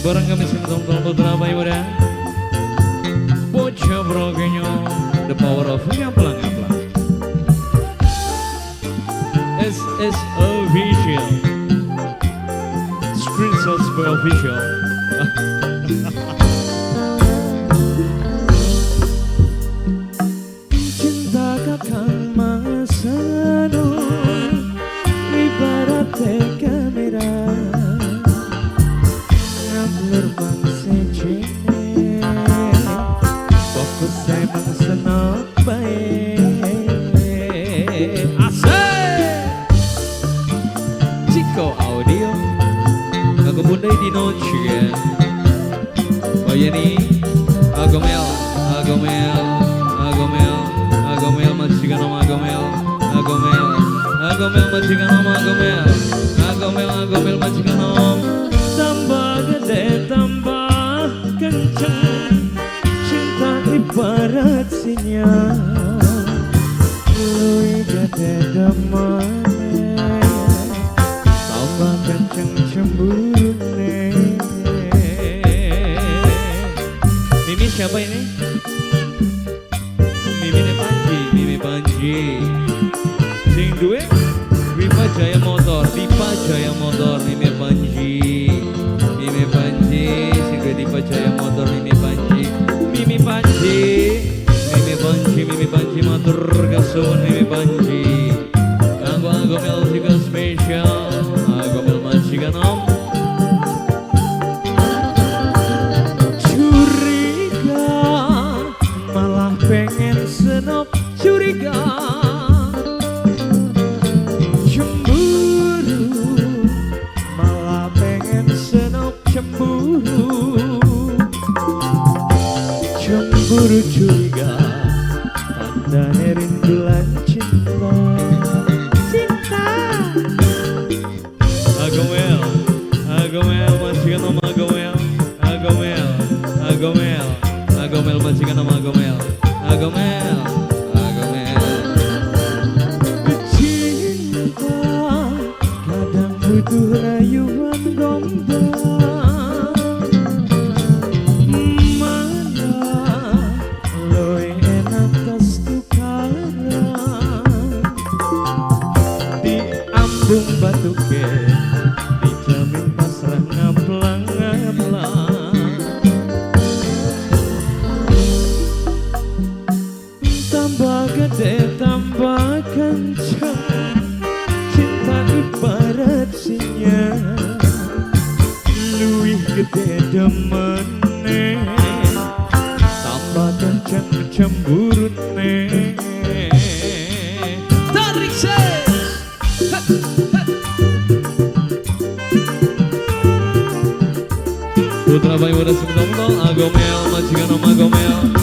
bareng kami sing-tong putra bayi muda bocah brokenyo the power of ngaplang-ngaplang. SS official screenshots for official. Cinta kakang mangasano ibarat kamera ngamblur bangsa cene fokus emang senop bae asik Chico Audio aku bundai di noche Bayani Agomel majikan om Agomel majikan om Agomel majikan om tambah gede tambah kenceng cinta ibarat sinyal luwih gede demane tambah kenceng cemburune. Mimi siapa ini? Mimi Panji sing duwe Dipa Jaya Motor Mimi Panji sing duwe Dipa Jaya Motor Mimi Panji matur kasuwun Mimi Panji kanggo Agomel juga spesial Agomel majikan om curiga malah pengen senop curiga cemburu curiga tanda rinduan cinta Agomel majikan om Agomel majikan om Agomel cinta kadang butuh rayuan gombal bung batuke dijamin pasrah ngaplang-ngaplang tambah gede tambah kencang cinta ibarat sinyal luwih gede demene tambah kencang cemburune. Tarik putra bayi muda sing-tong Agomel majikan om Agomel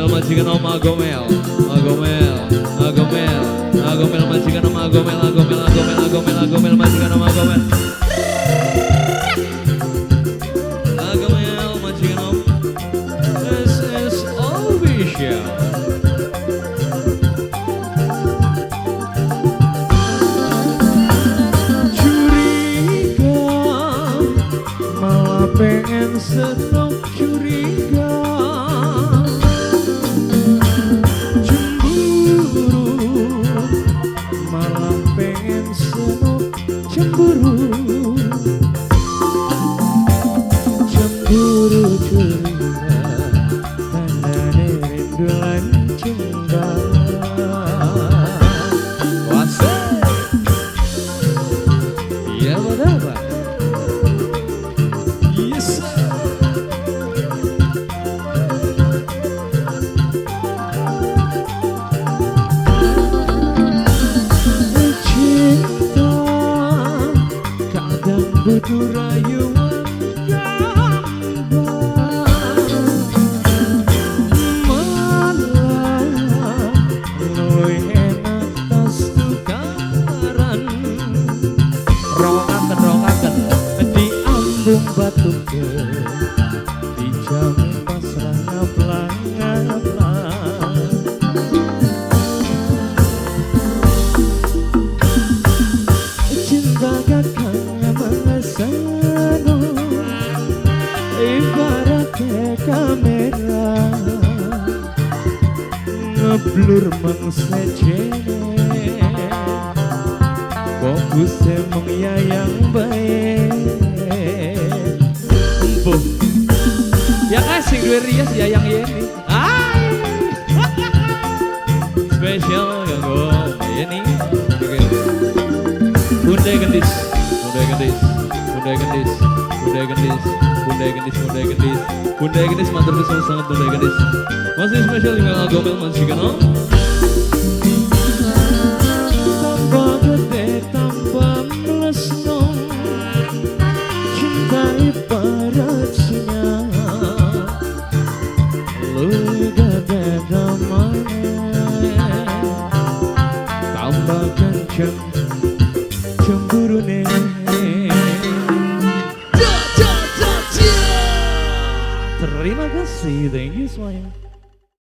majikan om Agomel majikan om Agomel majikan om Agomel majikan om SS official. Pengen senok curiga cemburu malah pengen senok cemburu curiga tandane rinduan cinta wase iya berapa butuh rayuan malah luwih enak tas tukaran rongaken di ambung batuke dijamin pasrah ngaplang-ngaplang cinta kakang mangasa dulur mengsejene fokus emang yayang bae empuh yang asing dua rias yayang Yeni spesial ganggu Yeni Bunda gendis Bunda gendis Bunda gendis Bunda gendis Bunda gendis Bunda gendis Bunda gendis matur nuwun sangat Bunda gendis masih spesial dengan Gomel Mansikano tambah gede tambah melesno cinta ibarat sinyal lu gede damai tambah kenceng cemburu nih. Terima kasih, thank you semuanya.